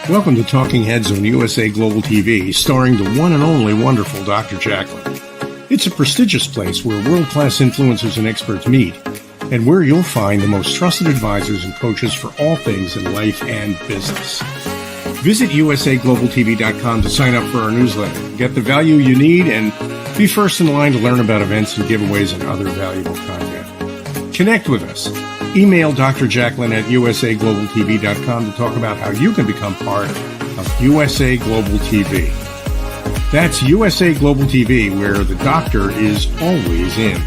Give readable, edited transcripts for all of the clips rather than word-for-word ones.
Welcome to Talking Heads on USA Global TV, starring the one and only wonderful Dr. Jacalyn. It's a prestigious place where world-class influencers and experts meet, and where you'll find the most trusted advisors and coaches for all things in life and business. Visit usaglobaltv.com to sign up for our newsletter, get the value you need, and be first in line to learn about events and giveaways and other valuable content. Connect with us. Email Dr. Jacalyn at usaglobaltv.com to talk about how you can become part of USA Global TV. That's USA Global TV, where the doctor is always in.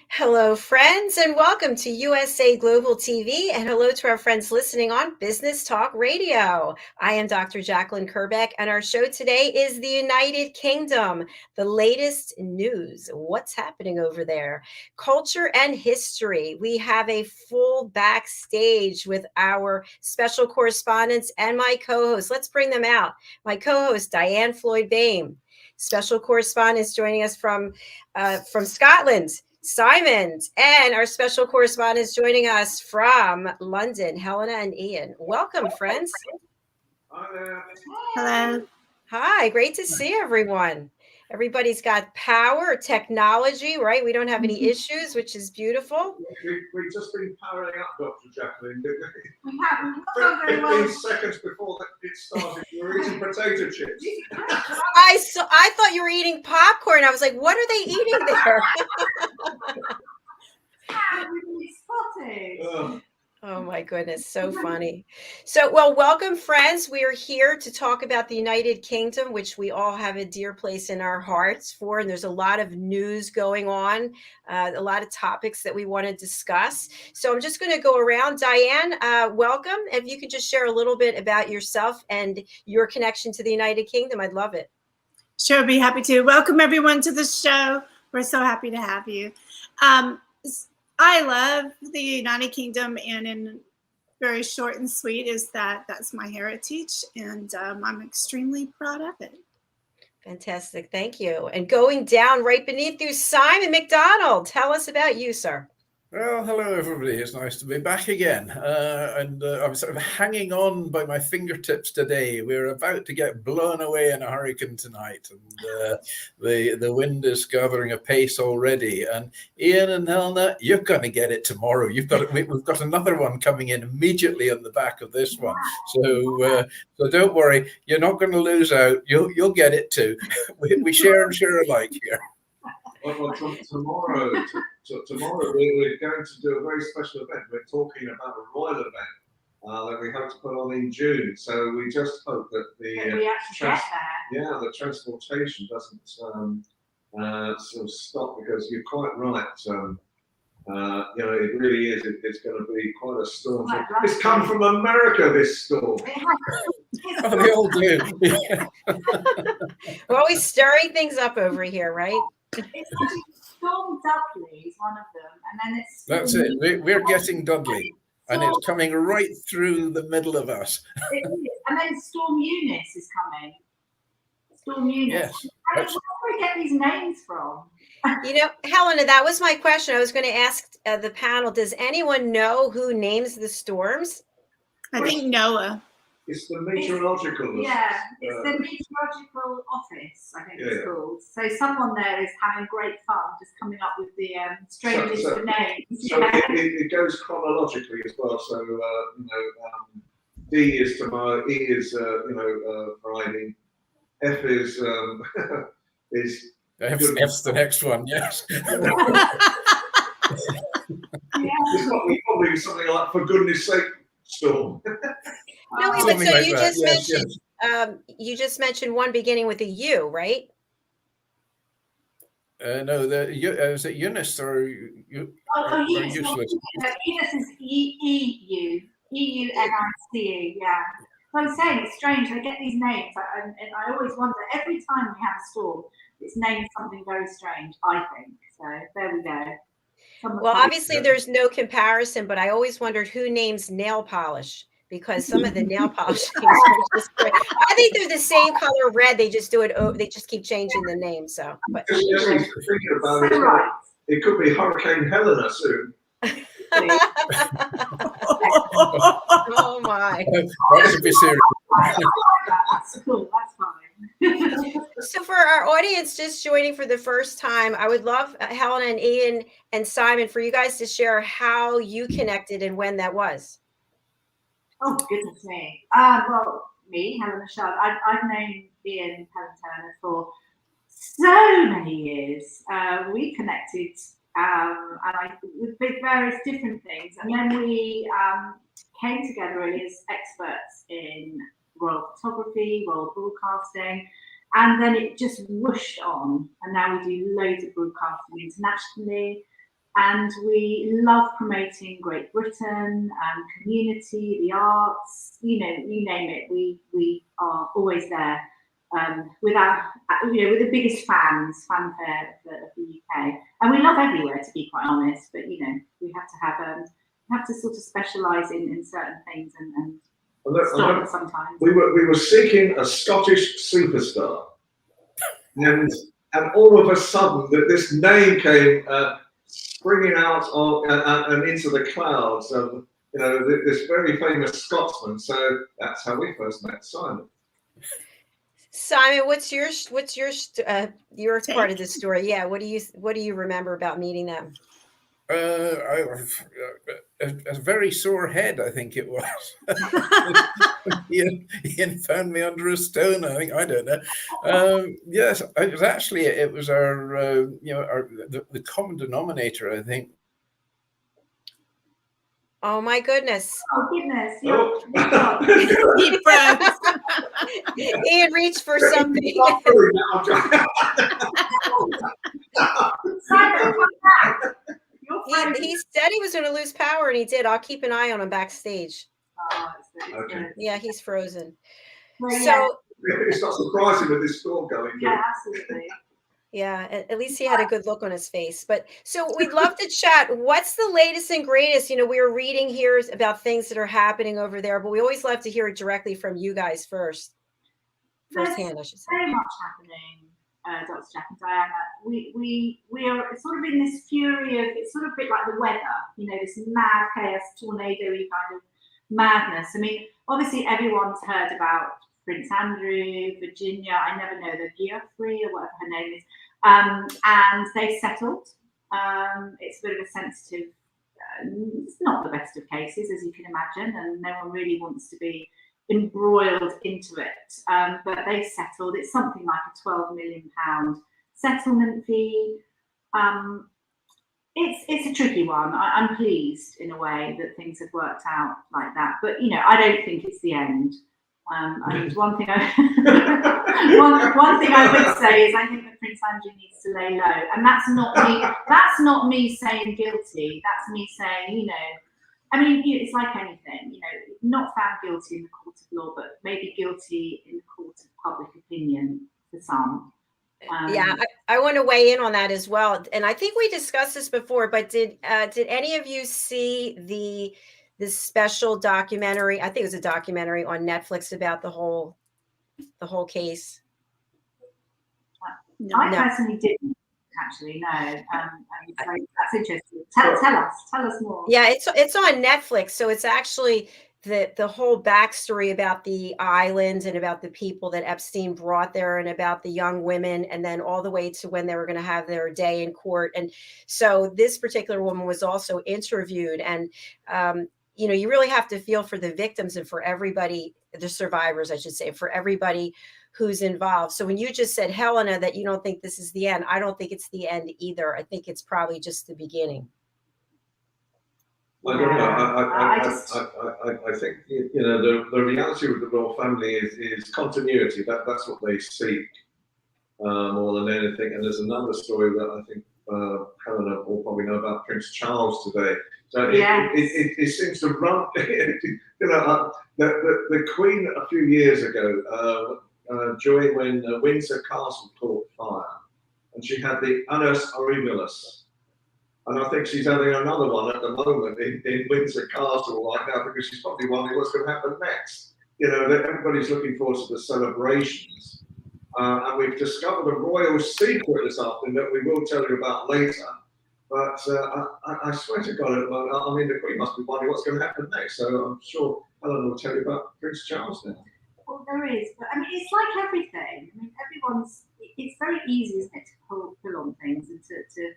Hello, friends, and welcome to USA Global TV, and hello to our friends listening on Business Talk Radio. I am Dr. Jacalyn Kerbeck, and our show today is the United Kingdom, the latest news. What's happening over there? Culture and history. We have a full backstage with our special correspondents and my co-host. Let's bring them out. My co-host, Diann, Floyd, Boehm. Special correspondents joining us from Scotland, Simon, and our special correspondents joining us from London, Helena and Ian. Welcome, friends. Hi there. Hello. Hi, great to see everyone. Everybody's got power, technology, right? We don't have any issues, which is beautiful. We've just been powering up, Dr. Jacalyn, didn't we? We have. 15 seconds before it started, you were eating potato chips. I thought you were eating popcorn. I was like, what are they eating there? Oh my goodness, so funny. So, well, welcome, friends. We are here to talk about the United Kingdom, which we all have a dear place in our hearts for, and there's a lot of news going on, a lot of topics that we want to discuss. So I'm just going to go around. Diann, welcome. If you could just share a little bit about yourself and your connection to the United Kingdom, I'd love it. Sure, be happy to. Welcome everyone to the show. We're so happy to have you. I love the United Kingdom, and in very short and sweet is that's my heritage, and I'm extremely proud of it. Fantastic. Thank you. And going down right beneath you, Simon Macdonald. Tell us about you, sir. Well, hello, everybody. It's nice to be back again. I'm sort of hanging on by my fingertips today. We're about to get blown away in a hurricane tonight, and the wind is gathering apace already. And Ian and Helena, you're going to get it tomorrow. We've got another one coming in immediately on the back of this one. So don't worry, you're not going to lose out. You'll get it too. We share and share alike here. Well, tomorrow we're going to do a very special event. We're talking about a royal event that we hope to put on in June. So we just hope that the transportation doesn't sort of stop, because you're quite right. It really is. It's going to be quite a storm. It's come from America, this storm. Oh, they all do. We're always stirring things up over here, right? It's Storm Dudley is one of them, and then it's. That's it. We're getting Dudley, and it's coming right through the middle of us. It is. And then Storm Eunice is coming. Storm Eunice. Yes. Where do we get these names from? You know, Helena, that was my question. I was going to ask the panel, does anyone know who names the storms? I think Noah. It's the meteorological. It's the meteorological office, I think it's called. So someone there is having great fun just coming up with the strangest names. So it goes chronologically as well. So D is tomorrow, E is Friday, F is F's the next one. Yes. It's probably something like, for goodness sake, storm. No, but so like you just mentioned one beginning with a U, right? No, is it Eunice or you? Eunice. Eunice is EUNICE. Yeah. So I'm saying it's strange. I get these names, and I always wonder every time we have a storm, it's named something very strange. I think so. There we go. Well, obviously there's no comparison, but I always wondered who names nail polish, because some of the nail polish names are just great. I think they're the same color red. They just do it. They just keep changing the name. So, but thinking about it, it could be Hurricane Helena soon. Oh my. That should be serious. That's cool. That's fine. So for our audience just joining for the first time, I would love Helena and Ian and Simon for you guys to share how you connected and when that was. Oh, goodness me. Well, me, Helena Chard, I've known Diann Pelham Turner for so many years. We connected with various different things. And then we came together really as experts in royal photography, royal broadcasting. And then it just whooshed on. And now we do loads of broadcasting internationally. And we love promoting Great Britain, community, the arts, you name it. We are always there with our, with the biggest fanfare of the UK. And we love everywhere, to be quite honest. But we have to sort of specialise in certain things and stop sometimes. We were seeking a Scottish superstar, and all of a sudden this name came. Springing out and into the clouds of this very famous Scotsman. So that's how we first met Simon. Simon, what's your part of the story? Yeah, what do you remember about meeting them? A very sore head, I think it was. Ian found me under a stone. I don't know. Yes, it was our the common denominator, I think. Oh my goodness! Oh goodness! He froze. Ian reached for something. He said he was going to lose power, and he did. I'll keep an eye on him backstage. Okay. Yeah, he's frozen. Well, so it's not surprising with this storm going. Yeah, absolutely. Yeah, at least he had a good look on his face. But so we'd love to chat. What's the latest and greatest? We were reading here about things that are happening over there, but we always love to hear it directly from you guys firsthand, I should say. Very much happening, Dr. Jack and Diana. We are sort of in this fury of, it's sort of a bit like the weather, this mad chaos, tornado-y kind of madness. I mean, obviously everyone's heard about Prince Andrew, Virginia, I never know, the Geoffrey or whatever her name is, and they settled. It's a bit of a sensitive, it's not the best of cases, as you can imagine, and no one really wants to be embroiled into it, but they settled. It's something like a £12 million settlement fee. It's a tricky one. I'm pleased in a way that things have worked out like that, but I don't think it's the end. One thing I would say is I think that Prince Andrew needs to lay low, and that's not me. That's not me saying guilty. That's me saying, I mean, it's like anything. Not found guilty in the court of law, but maybe guilty in the court of public opinion for some. Yeah, I want to weigh in on that as well. And I think we discussed this before, but did any of you see this special documentary? I think it was a documentary on Netflix about the whole case. I personally didn't actually know. That's interesting. Tell us more. Yeah, it's on Netflix, so it's actually the whole backstory about the island and about the people that Epstein brought there and about the young women, and then all the way to when they were going to have their day in court. And so this particular woman was also interviewed, and you really have to feel for the victims and for everybody, the survivors, I should say, for everybody who's involved. So when you just said, Helena, that you don't think this is the end, I don't think it's the end either. I think it's probably just the beginning. I don't know. I think the reality with the royal family is continuity. That's what they seek more than anything. And there's another story that I think Helena will probably know about Prince Charles today. So it seems to run. The Queen a few years ago, during when Windsor Castle caught fire, and she had the annus horribilis. And I think she's having another one at the moment in Windsor Castle right now, because she's probably wondering what's going to happen next. Everybody's looking forward to the celebrations. And we've discovered a royal secret this afternoon that we will tell you about later. But I swear to God, I mean, the Queen must be wondering what's going to happen next. So I'm sure Helen will tell you about Prince Charles now. Well, there is, but I mean, it's like everything. I mean, it's very easy, isn't it, to pull on things and to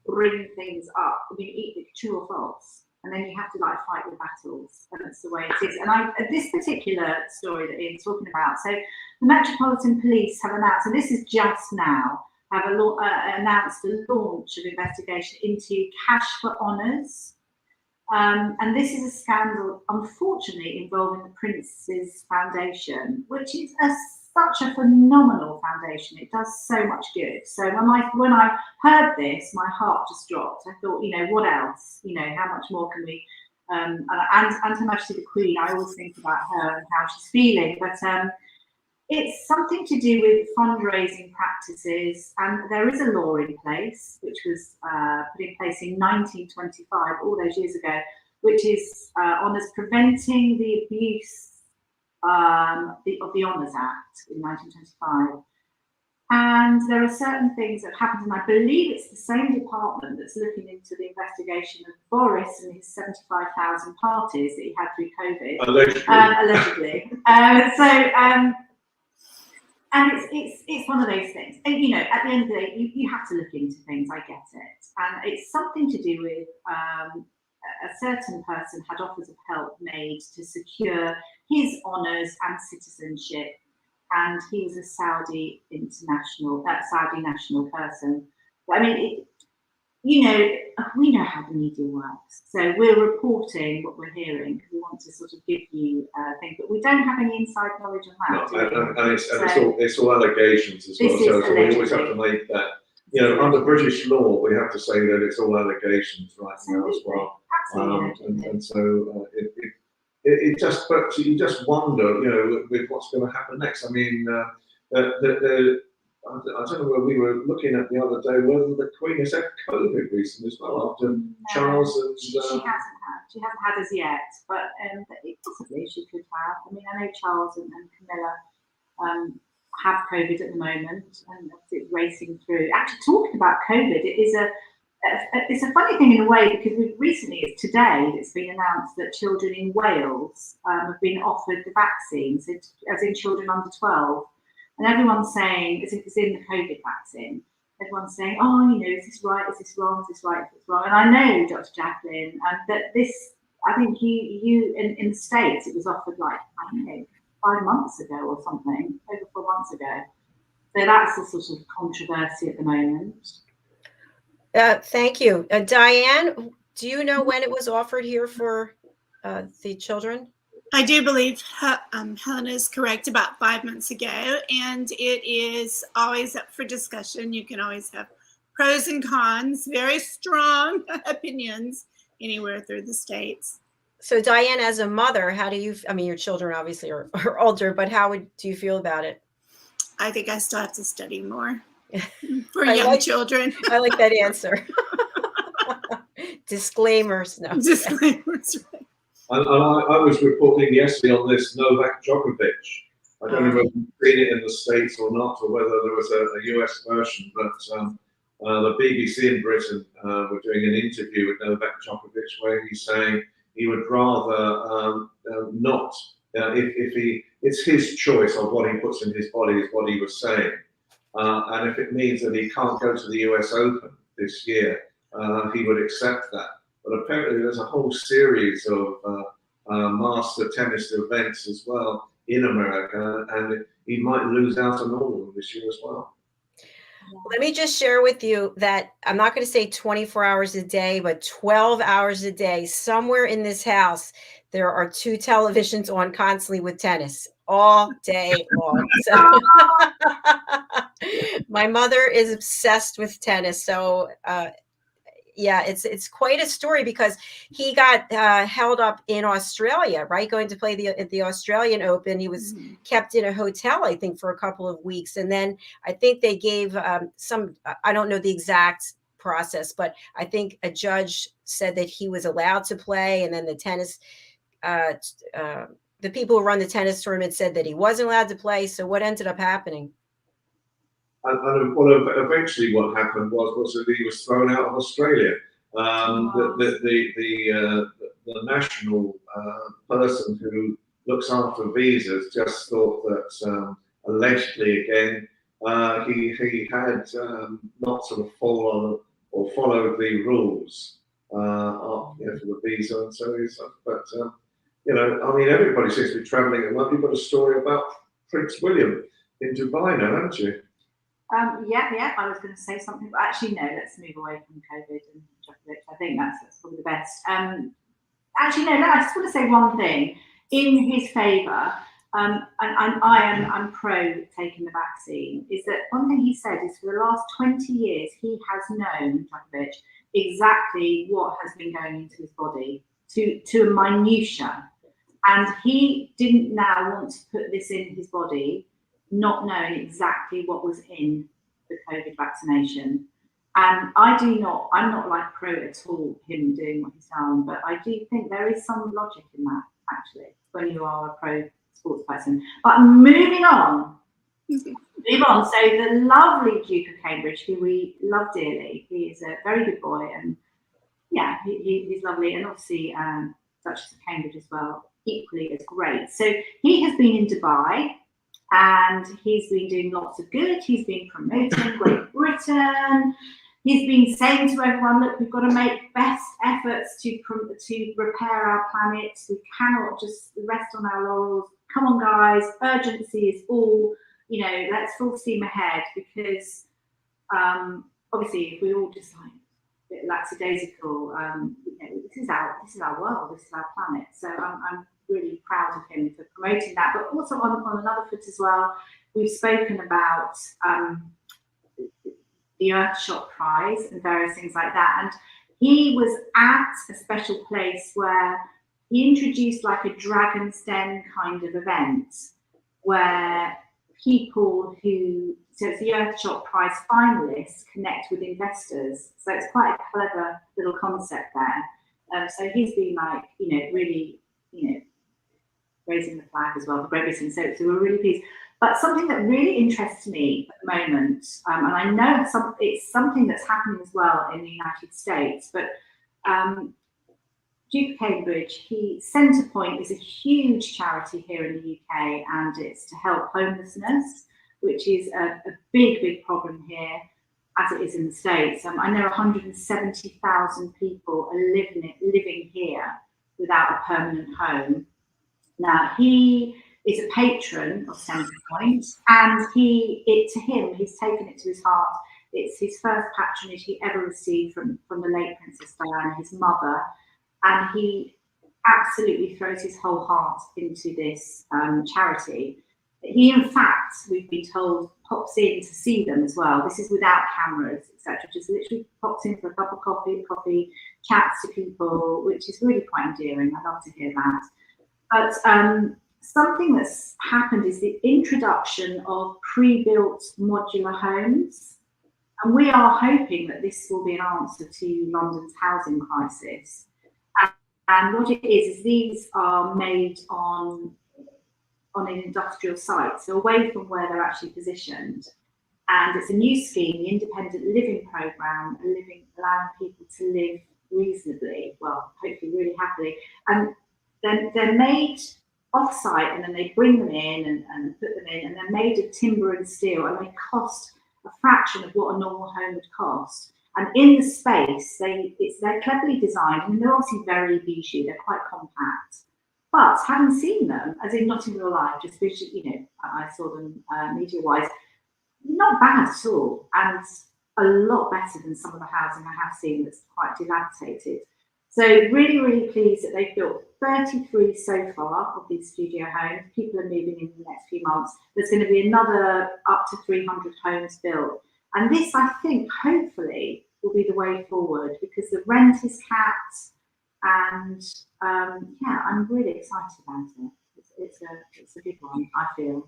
bring things up. I mean, either true or false. And then you have to like fight your battles, and that's the way it is. And this particular story that Ian's talking about, so the Metropolitan Police have announced, and this is just now, have announced the launch of investigation into cash for honours. And this is a scandal, unfortunately, involving the Prince's Foundation, which is such a phenomenal foundation. It does so much good. So when I heard this, my heart just dropped. I thought, what else? How much more can we? And Her Majesty the Queen, I always think about her and how she's feeling. But it's something to do with fundraising practices, and there is a law in place which was put in place in 1925, all those years ago, which is honours preventing the abuse of the Honours Act in 1925. And there are certain things that happened, and I believe it's the same department that's looking into the investigation of Boris and his 75,000 parties that he had through COVID. Allegedly. And it's one of those things. And, at the end of the day, you have to look into things. I get it. And it's something to do with a certain person had offers of help made to secure his honours and citizenship. And he was a Saudi national person. But, I mean, we know how the media works. So we're reporting what we're hearing because we want to sort of give you things, but we don't have any inside knowledge on that. No, and it's all allegations as well. So we always have to make that. Under British law, we have to say that it's all allegations right now as well. And so it just, but you just wonder, with what's going to happen next. I mean, I don't know where we were looking at the other day whether the Queen has had COVID recently as well after Charles and. She hasn't had as yet, but possibly she could have. I mean, I know Charles and Camilla have COVID at the moment, and it's racing through. Actually, talking about COVID, it's a funny thing in a way because today it's been announced that children in Wales have been offered the vaccines, as in children under 12. And everyone's saying, as if it's in the COVID vaccine, everyone's saying, is this right? Is this wrong? Is this right? Is this wrong? And I know, Dr. Jacalyn, that this, I think you in the States, it was offered 5 months ago or something, over 4 months ago. So that's the sort of controversy at the moment. Thank you. Diann, do you know when it was offered here for the children? I do believe Helena is correct, about 5 months ago, and it is always up for discussion. You can always have pros and cons, very strong opinions anywhere through the States. So Diann, as a mother, how do you, your children obviously are older, but how do you feel about it? I think I still have to study more for young children. I like that answer. Disclaimers. No. Disclaimers, right. And I was reporting yesterday on this Novak Djokovic. I don't know if you've seen it in the States or not, or whether there was a US version, but the BBC in Britain were doing an interview with Novak Djokovic where he's saying he would rather not, it's his choice of what he puts in his body is what he was saying. And if it means that he can't go to the US Open this year, he would accept that. But apparently there's a whole series of master tennis events as well in America, and he might lose out on all of them this year as well. Let me just share with you that I'm not going to say 24 hours a day, but 12 hours a day, somewhere in this house, there are 2 televisions on constantly with tennis all day long. So my mother is obsessed with tennis. So, yeah, it's quite a story because he got held up in Australia, right? Going to play the Australian Open. He was kept in a hotel, I think, for a couple of weeks. And then I think they gave I don't know the exact process, but I think a judge said that he was allowed to play. And then the tennis, the people who run the tennis tournament said that he wasn't allowed to play. So what ended up happening? eventually what happened was that he was thrown out of Australia. The national person who looks after visas just thought that allegedly again he had not sort of followed the rules for the visa, and so he's. But I mean, everybody seems to be travelling at the moment. You've got a story about Prince William in Dubai now, haven't you? Yeah, I was going to say something, but actually, no, let's move away from COVID and Djokovic. I think that's probably the best. Actually, no, I just want to say one thing in his favour, and I'm pro taking the vaccine, is that one thing he said is for the last 20 years, he has known, Djokovic, exactly what has been going into his body to a minutia. And he didn't now want to put this in his body, not knowing exactly what was in the COVID vaccination. And I'm not like pro at all, him doing what he's done, but I do think there is some logic in that, actually, when you are a pro sports person. But moving on. So the lovely Duke of Cambridge, who we love dearly, he is a very good boy, and yeah, he's lovely, and obviously Duchess of Cambridge as well, equally as great. So he has been in Dubai, and he's been doing lots of good. He's been promoting Great Britain. He's been saying to everyone, look, we've got to make best efforts to repair our planet. We cannot just rest on our laurels. Come on, guys, urgency is all, let's full steam ahead, because obviously if we all just like a bit lackadaisical, this is our world, this is our planet. So I'm really proud of him for promoting that. But also on another foot as well, we've spoken about the Earthshot Prize and various things like that. And he was at a special place where he introduced like a Dragon's Den kind of event where people so it's the Earthshot Prize finalists connect with investors. So it's quite a clever little concept there. So he's been like, really, raising the flag as well for Great Britain. So we're really pleased. But something that really interests me at the moment, and I know it's something that's happening as well in the United States, but Duke of Cambridge, Centrepoint is a huge charity here in the UK, and it's to help homelessness, which is a big problem here, as it is in the States. I know 170,000 people are living here without a permanent home. Now, he is a patron of Centrepoint, and he's taken it to his heart. It's his first patronage he ever received from the late Princess Diana, his mother, and he absolutely throws his whole heart into this charity. He, in fact, we've been told, pops in to see them as well. This is without cameras, etc. Just literally pops in for a cup of coffee, chats to people, which is really quite endearing. I love to hear that. But something that's happened is the introduction of pre-built modular homes. And we are hoping that this will be an answer to London's housing crisis. And what it is these are made on an industrial site, so away from where they're actually positioned. And it's a new scheme, the Independent Living Programme, allowing people to live reasonably, well, hopefully really happily. And then they're made off-site, and then they bring them in and put them in, and they're made of timber and steel, and they cost a fraction of what a normal home would cost. And in the space, they're cleverly designed. I mean, they're obviously very bijou, they're quite compact. But having seen them, as in not in real life, just visually, I saw them media-wise, not bad at all, and a lot better than some of the housing I have seen that's quite dilapidated. So really, really pleased that they've built 33 so far of these studio homes. People are moving in the next few months. There's going to be another up to 300 homes built. And this, I think, hopefully, will be the way forward, because the rent is capped. And I'm really excited about it. It's a good one, I feel.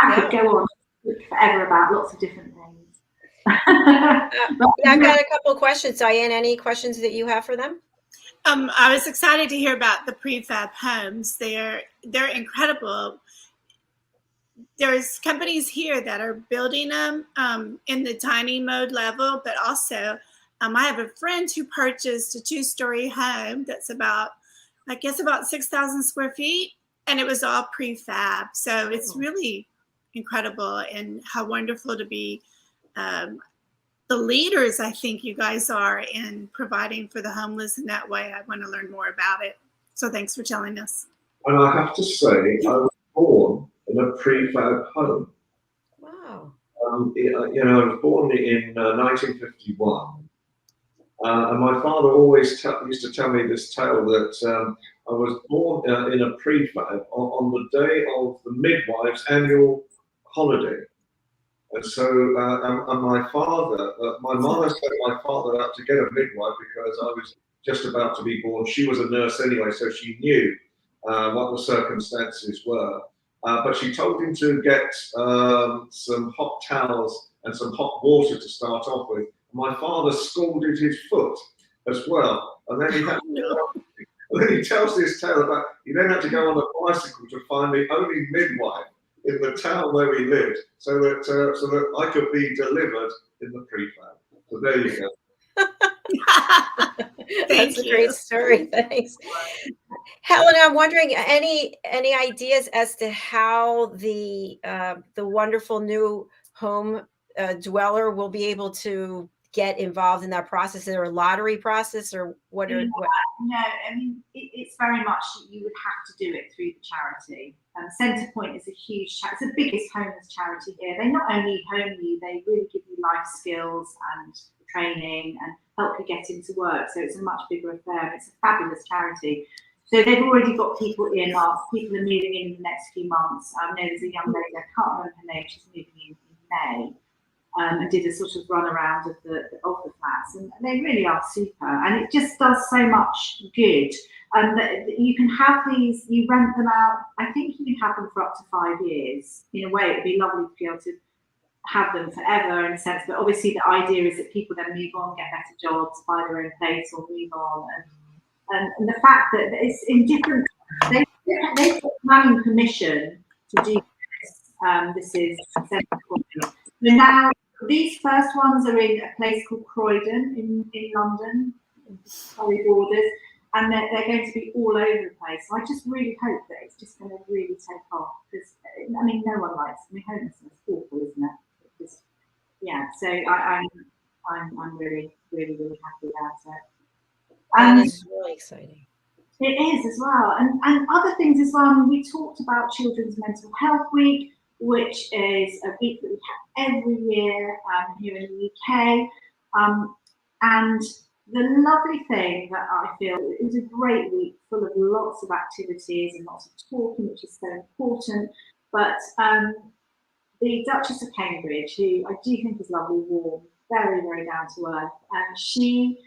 I could go on forever about lots of different things. I've got a couple of questions. Diann, any questions that you have for them? I was excited to hear about the prefab homes. They're incredible. there's companies here that are building them in the tiny mode level, but also I have a friend who purchased a 2-story home that's about 6,000 square feet, and it was all prefab. So it's really incredible, and how wonderful to be the leaders I think you guys are in providing for the homeless in that way. I want to learn more about it. So thanks for telling us. And I have to say, I was born in a prefab home. Wow. I was born in 1951. And my father always used to tell me this tale that I was born in a prefab on the day of the midwife's annual holiday. And so, and my father, my mother set my father up to get a midwife because I was just about to be born. She was a nurse anyway, so she knew what the circumstances were. But she told him to get some hot towels and some hot water to start off with. My father scalded his foot as well. And then he tells this tale about he then had to go on a bicycle to find the only midwife in the town where we lived, so that I could be delivered in the prefab. So there you go. That's a great story. Thanks, Helen. I'm wondering any ideas as to how the wonderful new home dweller will be able to get involved in that process? Is there a lottery process, or what? No, I mean it's very much you would have to do it through the charity. Centrepoint is a huge charity. It's the biggest homeless charity here. They not only home you, they really give you life skills and training and help you get into work. So it's a much bigger affair. It's a fabulous charity. So they've already got people earmarked. People are moving in the next few months. I know there's a young lady, I can't remember her name, she's moving in May. And did a sort of run around of the flats, and they really are super, and it just does so much good. And you can have these, you rent them out. I think you can have them for up to 5 years. In a way, it'd be lovely to be able to have them forever in a sense. But obviously, the idea is that people then move on, get better jobs, buy their own place, or move on. And the fact that it's in different, they've got planning permission to do this. This is so now. These first ones are in a place called Croydon in London, Surrey borders, and they're going to be all over the place. So I just really hope that it's just going to really take off, because I mean, no one likes. I mean, homelessness is awful, isn't it? Just, yeah. So I'm really happy about it. And it's really exciting. It is as well, and other things as well. I mean, we talked about Children's Mental Health Week, which is a week that we have every year here in the UK. And the lovely thing that I feel, it was a great week full of lots of activities and lots of talking, which is so important. But the Duchess of Cambridge, who I do think is lovely, warm, very, very down to earth, and she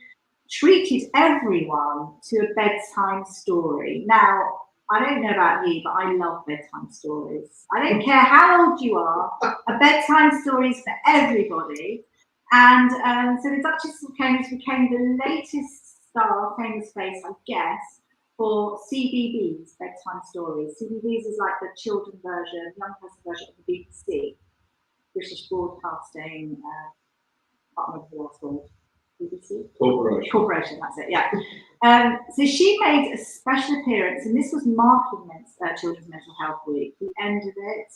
treated everyone to a bedtime story. Now, I don't know about you, but I love bedtime stories. I don't care how old you are, a bedtime story is for everybody. And so the Duchess of Cambridge became the latest star, famous face, I guess, for CBeebies, bedtime stories. CBeebies is like the children version, young person version of the BBC, British Broadcasting, I can't remember the last word. BBC? Corporation, that's it, yeah. So she made a special appearance, and this was marking Children's Mental Health Week, the end of it.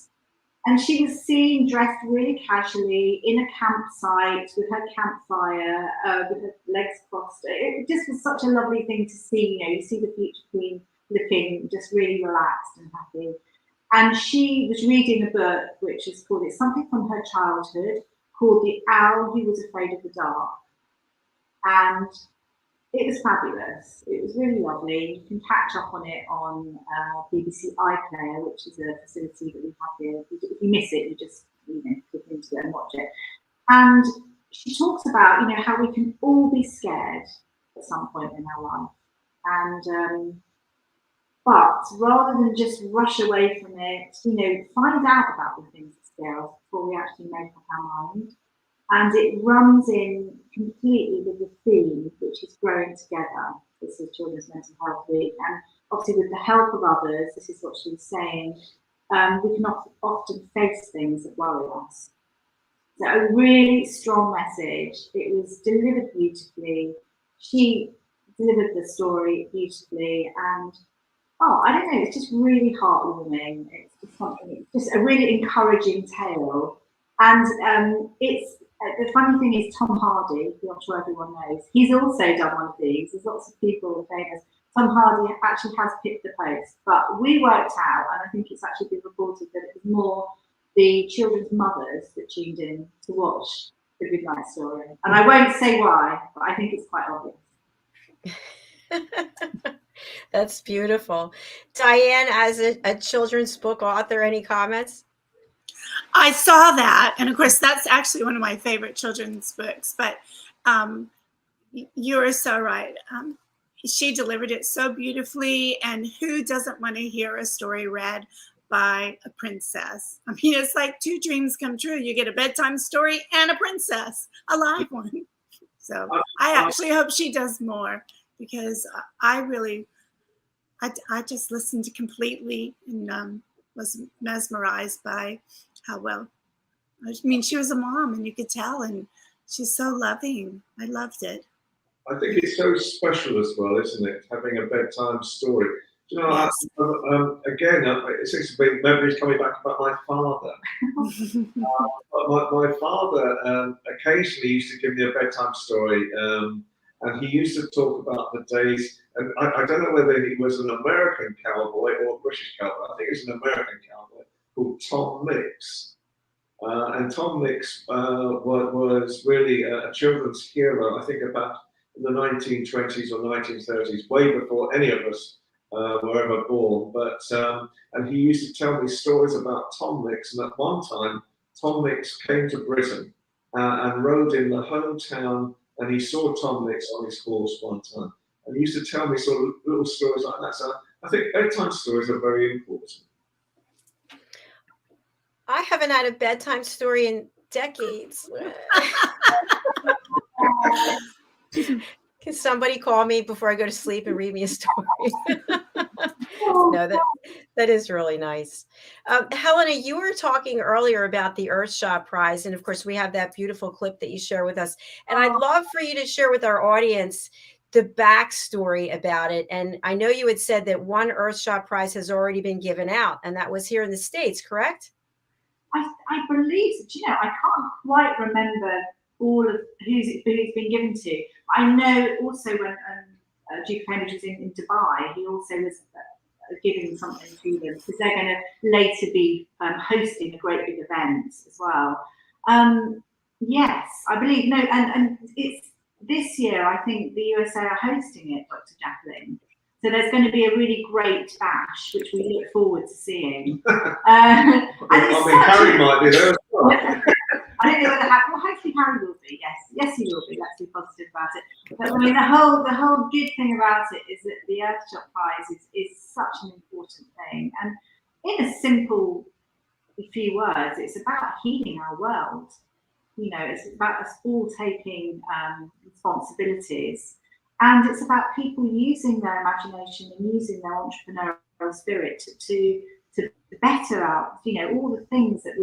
And she was seen dressed really casually in a campsite with her campfire, with her legs crossed. It just was such a lovely thing to see. You see the future queen looking just really relaxed and happy. And she was reading a book which is called, it's something from her childhood, called The Owl Who Was Afraid of the Dark. And it was fabulous. It was really lovely. You can catch up on it on BBC iPlayer, which is a facility that we have here. If you miss it, you just click into it and watch it. And she talks about how we can all be scared at some point in our life, and but rather than just rush away from it, find out about the things that scare us before we actually make up our mind. And it runs in completely with the theme, which is growing together. This is Children's Mental Health Week. And obviously with the help of others, this is what she was saying, we can often face things that worry us. So a really strong message. It was delivered beautifully. She delivered the story beautifully, and I don't know, it's just really heartwarming. It's just something, it's just a really encouraging tale. And it's the funny thing is Tom Hardy, who I'm sure everyone knows, he's also done one of these. There's lots of people famous. Tom Hardy actually has picked the post, but we worked out, and I think it's actually been reported that it was more the children's mothers that tuned in to watch The Good Night Story. And I won't say why, but I think it's quite obvious. That's beautiful. Diann, as a children's book author, any comments? I saw that, and of course that's actually one of my favorite children's books, but you're so right. She delivered it so beautifully, and who doesn't want to hear a story read by a princess? I mean, it's like two dreams come true. You get a bedtime story and a princess, a live one. So I actually hope she does more, because I just listened completely and was mesmerized by how well. I mean, she was a mom, and you could tell, and she's so loving. I loved it. I think it's so special as well, isn't it? Having a bedtime story. Do you know, Yes. again, it seems to be memories coming back about my father. My father occasionally used to give me a bedtime story, and he used to talk about the days. And I don't know whether he was an American cowboy or a British cowboy. I think he was an American cowboy called Tom Mix. And Tom Mix was really a children's hero, I think about in the 1920s or 1930s, way before any of us were ever born. But and he used to tell me stories about Tom Mix. And at one time, Tom Mix came to Britain and rode in the hometown, and he saw Tom Mix on his horse one time. And he used to tell me sort of little stories like that. So I think bedtime stories are very important. I haven't had a bedtime story in decades. Can somebody call me before I go to sleep and read me a story? No, that is really nice. Helena, you were talking earlier about the Earthshot Prize, and of course we have that beautiful clip that you share with us. And I'd love for you to share with our audience the backstory about it. And I know you had said that one Earthshot Prize has already been given out, and that was here in the States, correct? I believe so. Do you know, I can't quite remember all of who's been given to. I know also when Duke of Cambridge was in Dubai, he also was giving something to them, because they're going to later be hosting a great big event as well. Yes, I believe. No, and it's this year, I think the USA are hosting it, Dr. Jacalyn. So there's going to be a really great bash, which we look forward to seeing. I mean, Harry might be there as well. I don't know whether well, hopefully Harry will be. Yes, he will be. Let's be positive about it. But I mean, the whole good thing about it is that the Earthshot Prize is such an important thing, and in a simple few words, it's about healing our world. You know, it's about us all taking responsibilities. And it's about people using their imagination and using their entrepreneurial spirit to better out, you know, all the things that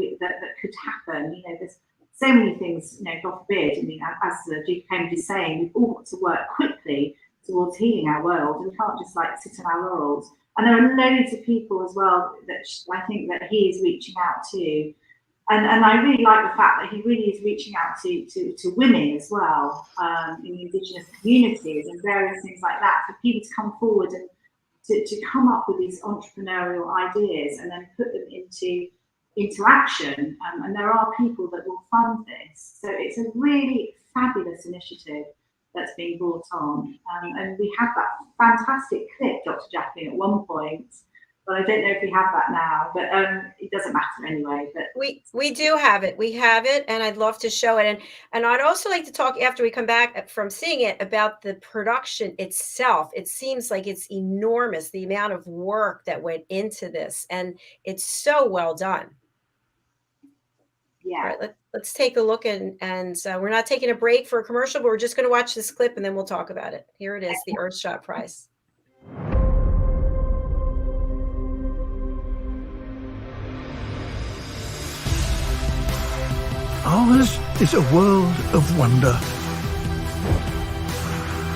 could happen. You know, there's so many things, you know, God forbid. I mean, as the Duke of Cambridge is saying, we've all got to work quickly towards healing our world, and we can't just like sit on our laurels. And there are loads of people as well that I think that he is reaching out to. And I really like the fact that he really is reaching out to women as well, in Indigenous communities and various things like that, for people to come forward and to come up with these entrepreneurial ideas and then put them into action. And there are people that will fund this. So it's a really fabulous initiative that's being brought on. And we have that fantastic clip, Dr. Jacalyn, at one point. But I don't know if we have that now, but it doesn't matter anyway. But we do have it. We have it, and I'd love to show it. And I'd also like to talk after we come back from seeing it about the production itself. It seems like it's enormous, the amount of work that went into this, and it's so well done. Yeah. All right, let's take a look, and we're not taking a break for a commercial, but we're just going to watch this clip, and then we'll talk about it. Here it is, the Earthshot Prize. Ours is a world of wonder.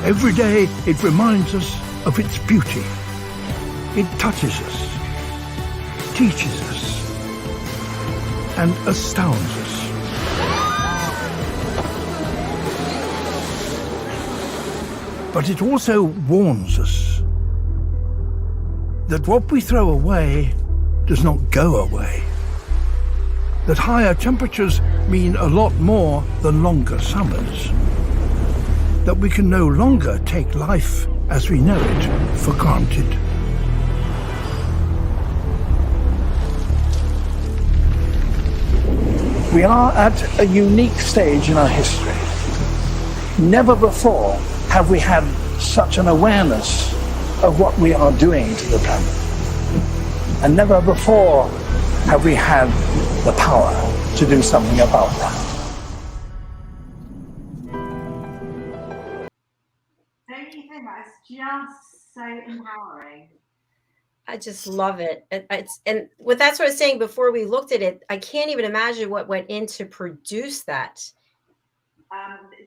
Every day it reminds us of its beauty. It touches us, teaches us, and astounds us. But it also warns us that what we throw away does not go away. That higher temperatures mean a lot more than longer summers. That we can no longer take life as we know it for granted. We are at a unique stage in our history. Never before have we had such an awareness of what we are doing to the planet. And never before have we had the power to do something about that. Don't you think that's just so empowering? I just love it. And that's what I was saying before we looked at it. I can't even imagine what went in to produce that.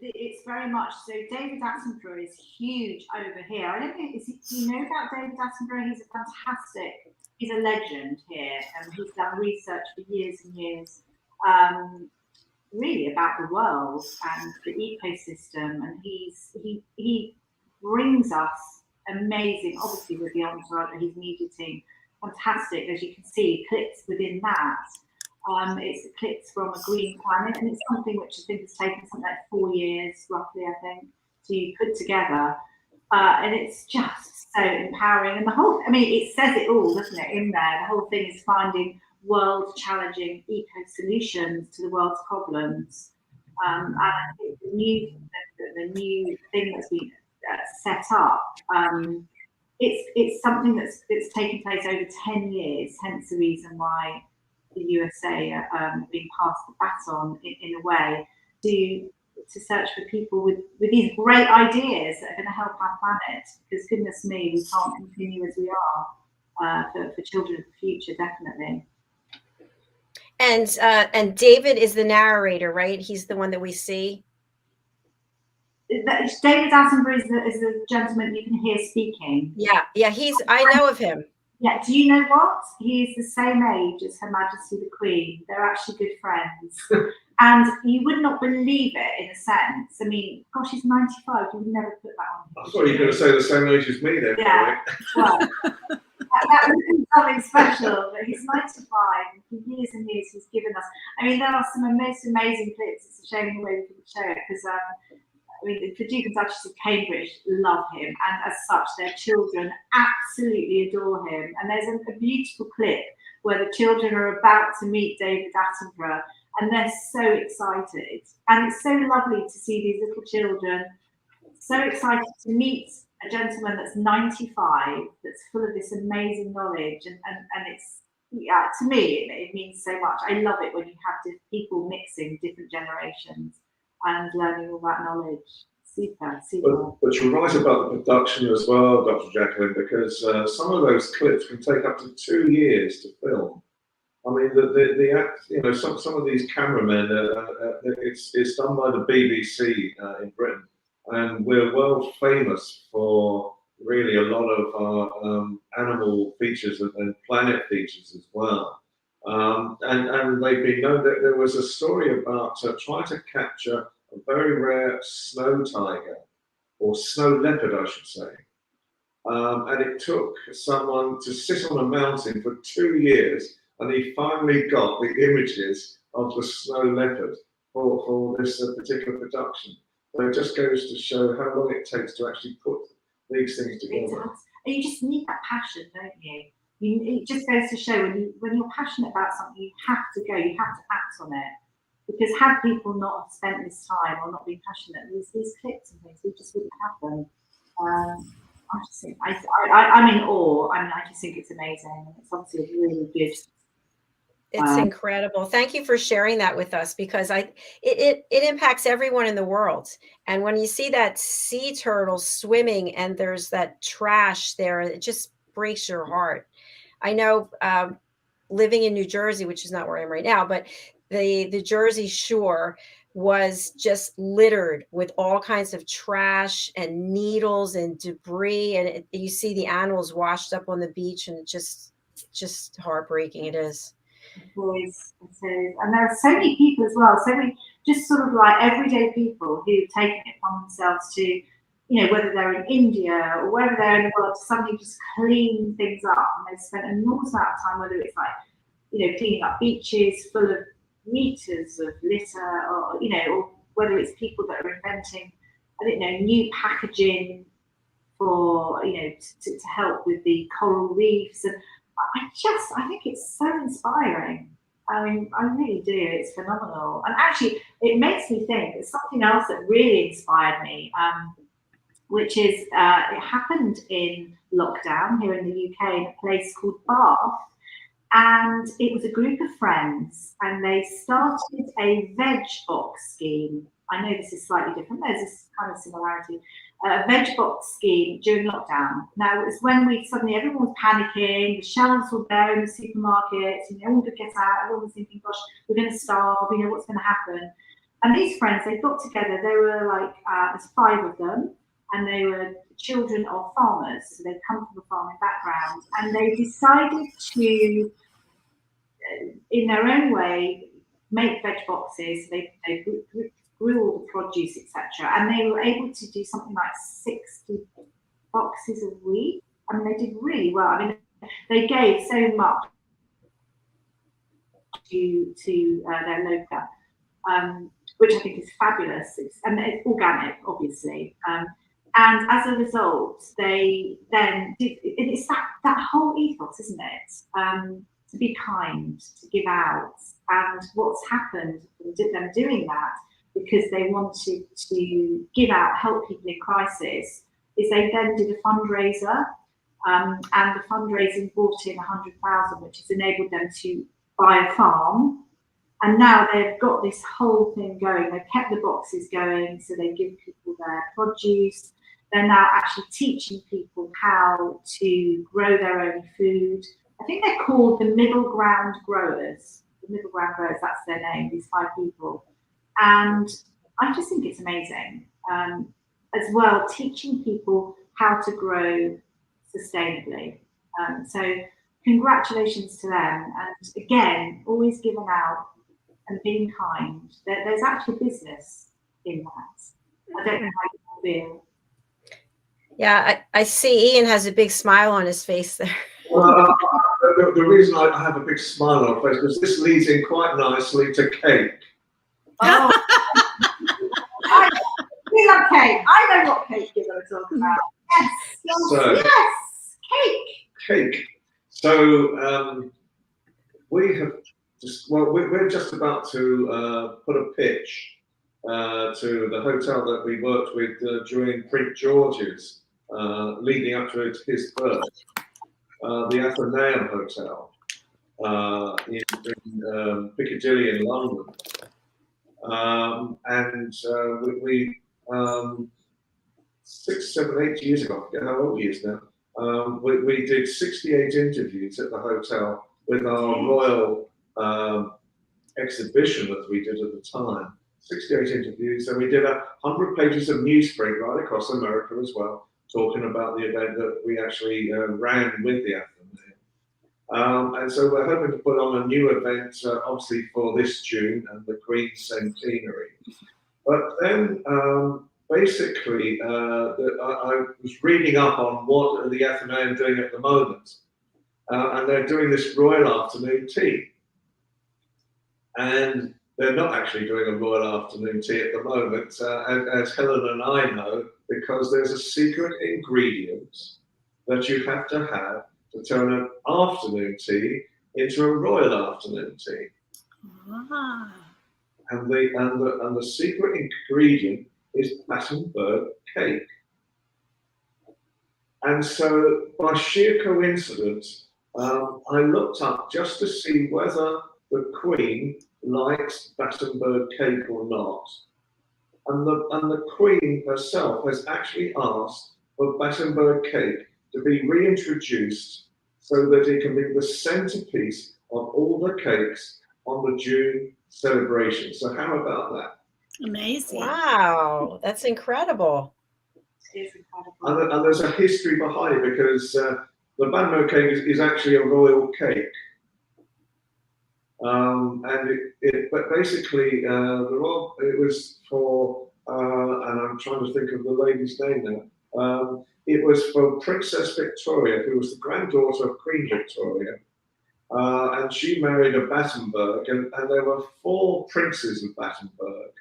It's very much so. David Attenborough is huge over here. I don't think do you know about David Attenborough? He's a fantastic. He's a legend here, and he's done research for years and years, really about the world and the ecosystem. And he brings us amazing, obviously with the entourage of his media team, fantastic, as you can see, clips within that. It's clips from A Green Planet, and it's something which I think has taken something like 4 years, roughly, I think, to put together. And it's just so empowering. And the whole, I mean, it says it all, doesn't it, in there? The whole thing is finding world-challenging eco-solutions to the world's problems. And I think the new thing that's been set up, it's something that's taken place over 10 years, hence the reason why the USA being passed the baton in a way to search for people with these great ideas that are going to help our planet. Because goodness me, we can't continue as we are for children of the future, definitely. And David is the narrator, right? He's the one that we see. David Attenborough is the gentleman you can hear speaking. Yeah, I know of him. Yeah, do you know what? He's the same age as Her Majesty the Queen. They're actually good friends. And you would not believe it, in a sense. I mean, gosh, he's 95. You would never put that on. I thought you were going to say the same age as me then. Yeah, well, that would be something special. But he's 95, and for years and years he's given us. I mean, there are some most amazing clips. It's a shame the way we couldn't show it, because I mean, the Duke and Duchess of Cambridge love him, and as such, their children absolutely adore him. And there's a beautiful clip where the children are about to meet David Attenborough, and they're so excited. And it's so lovely to see these little children so excited to meet a gentleman that's 95, that's full of this amazing knowledge. And it's, yeah, to me, it means so much. I love it when you have people mixing different generations and learning all that knowledge. Super. But you're right about the production as well, Dr. Jacalyn, because some of those clips can take up to 2 years to film. I mean, some of these cameramen, it's done by the BBC in Britain, and we're world famous for really a lot of our animal features and planet features as well. And they've been known that there was a story about trying to capture a very rare snow tiger, or snow leopard, I should say. And it took someone to sit on a mountain for 2 years, and he finally got the images of the snow leopard for this particular production. So it just goes to show how long it takes to actually put these things together. And you just need that passion, don't you? It just goes to show when you're passionate about something, you have to go, you have to act on it. Because had people not spent this time or not been passionate, these clips and things, we just wouldn't have them. I just think I'm in awe. I mean, I just think it's amazing. It's obviously a really good. It's incredible. Thank you for sharing that with us, because it impacts everyone in the world. And when you see that sea turtle swimming and there's that trash there, it just breaks your heart. I know living in New Jersey, which is not where I am right now, but the Jersey Shore was just littered with all kinds of trash and needles and debris, and you see the animals washed up on the beach, and just heartbreaking it is. It is. And there are so many people as well, so many just sort of like everyday people who've taken it upon themselves to, you know, whether they're in India or wherever they're in the world, to suddenly just clean things up. And they've spent an enormous amount of time, whether it's like, you know, cleaning up beaches full of meters of litter, or, you know, or whether it's people that are inventing, I don't know, new packaging for, you know, to help with the coral reefs. And I think it's so inspiring. I mean, I really do. It's phenomenal. And actually, it makes me think there's something else that really inspired me, which is it happened in lockdown here in the UK in a place called Bath. And it was a group of friends, and they started a veg box scheme. I know this is slightly different. There's this kind of similarity. A veg box scheme during lockdown. Now, it was when everyone was panicking, the shelves were bare in the supermarkets, you know, everyone could get out, everyone was thinking, gosh, we're going to starve, you know, what's going to happen? And these friends, they got together, they were like, there's 5 of them, and they were children of farmers, so they'd come from a farming background, and they decided to, in their own way, make veg boxes. They grew all the produce, etc., and they were able to do something like 60 boxes a week. I mean, they did really well. I mean, they gave so much to their local, which I think is fabulous. It's organic, obviously. And as a result, they then did, it's that whole ethos, isn't it? To be kind, to give out. And what's happened from them doing that, because they wanted to give out, help people in crisis, is they then did a fundraiser, and the fundraising brought in 100,000, which has enabled them to buy a farm. And now they've got this whole thing going. They've kept the boxes going, so they give people their produce. They're now actually teaching people how to grow their own food. I think they're called the Middle Ground Growers. The Middle Ground Growers, that's their name, these 5 people. And I just think it's amazing. As well, teaching people how to grow sustainably. So congratulations to them. And again, always giving out and being kind. There's actually business in that. I don't know how you feel. Yeah, I see Ian has a big smile on his face there. Well, the reason I have a big smile on my face is this leads in quite nicely to cake. Oh. We love cake. I know what cake you're going to talk about. Yes, Cake. So we're just about to put a pitch to the hotel that we worked with during Prince George's, leading up to his birth, the Athenaeum Hotel in Piccadilly in London. We 6, 7, 8 years ago, I forget how old he is now, we did 68 interviews at the hotel with our royal exhibition that we did at the time. 68 interviews, and we did 100 pages of newsprint right across America as well, talking about the event that we actually ran with the Athenaeum. And so we're hoping to put on a new event, obviously for this June and the Queen's Centenary. But then basically, I was reading up on what are the Athenaeum doing at the moment. And they're doing this Royal Afternoon Tea. And they're not actually doing a Royal Afternoon Tea at the moment, as Helen and I know, because there's a secret ingredient that you have to have to turn an afternoon tea into a royal afternoon tea. Ah. And the secret ingredient is Battenberg cake. And so, by sheer coincidence, I looked up just to see whether the Queen likes Battenberg cake or not. And the Queen herself has actually asked for Battenberg cake to be reintroduced so that it can be the centerpiece of all the cakes on the June celebration. So how about that? Amazing. Wow, that's incredible. It is incredible. And there's a history behind it, because the Banmo cake is actually a royal cake. And but basically, it was for, and I'm trying to think of the lady's name now. It was for Princess Victoria, who was the granddaughter of Queen Victoria. And she married a Battenberg, and there were 4 princes of Battenberg,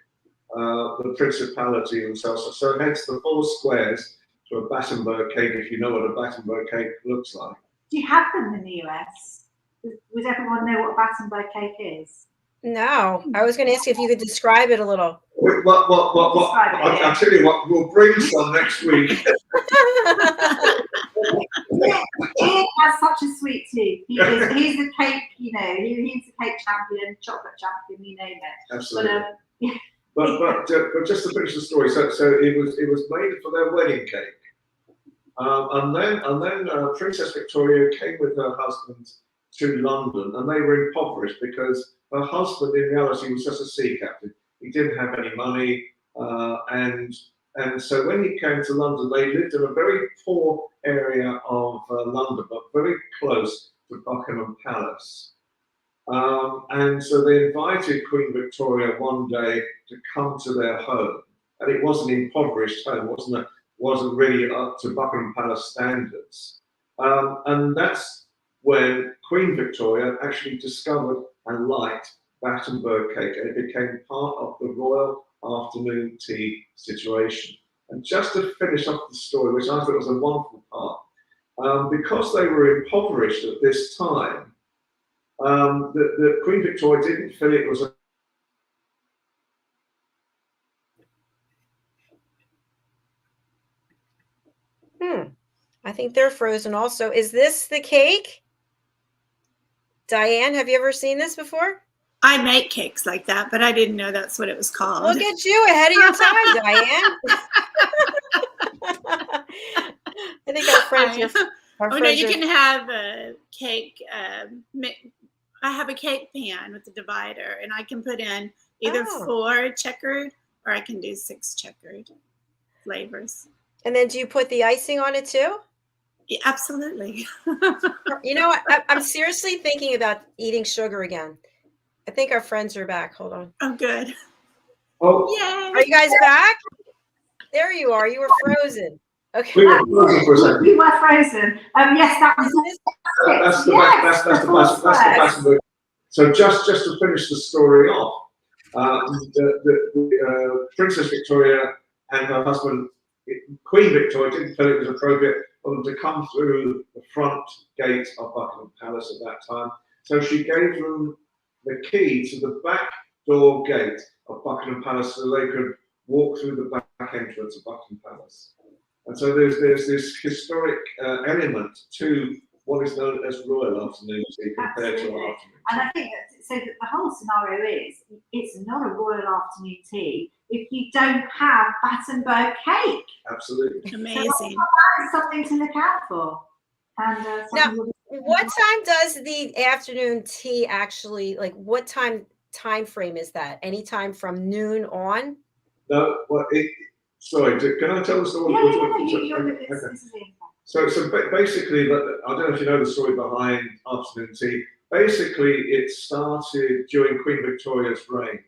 the principality themselves. So hence the 4 squares to a Battenberg cake, if you know what a Battenberg cake looks like. Do you have them in the US? Does everyone know what a Battenberg cake is? No, I was going to ask you if you could describe it a little. What? I'll tell you what, we'll bring some next week. He has such a sweet tooth. He's the cake, he's the cake champion, chocolate champion, you name it. Absolutely. But just to finish the story, so it was made for their wedding cake, and then Princess Victoria came with her husband to London, and they were impoverished because her husband in reality was just a sea captain. He didn't have any money, and so when he came to London, they lived in a very poor area of London, but very close to Buckingham Palace. And so they invited Queen Victoria one day to come to their home, and it was an impoverished home, wasn't really up to Buckingham Palace standards. And that's when Queen Victoria actually discovered and liked Battenberg cake, and it became part of the royal afternoon tea situation. And just to finish off the story, which I thought was a wonderful part, because they were impoverished at this time, the Queen Victoria didn't feel it was I think they're frozen also. Is this the cake? Diann, have you ever seen this before? I make cakes like that, but I didn't know that's what it was called. Look at you, ahead of your time, Diann. I think our friends you can have a cake. I have a cake pan with a divider, and I can put in either 4 checkered or I can do 6 checkered flavors. And then do you put the icing on it too? Yeah, absolutely. You know, I'm seriously thinking about eating sugar again. I think our friends are back. Hold on. Oh, good. Oh, yay! Are you guys back? There you are. You were frozen. Okay. We were frozen for a second. We were frozen. Yes, that was. That's the Battenberg. So just to finish the story off, the Princess Victoria and her husband, Queen Victoria, didn't feel it was appropriate for them to come through the front gate of Buckingham Palace at that time. So she gave them the key to the back door gate of Buckingham Palace so they could walk through the back entrance of Buckingham Palace. And so there's this historic element to what is known as royal afternoon tea compared to our afternoon tea. And I think that the whole scenario is it's not a royal afternoon tea if you don't have Battenberg cake. Absolutely. Amazing. So that's something to look out for. And now, what time does the afternoon tea actually, like what time frame is that? Any time from noon on? No, well, sorry, can I tell the story? So basically, I don't know if you know the story behind afternoon tea. Basically, it started during Queen Victoria's reign.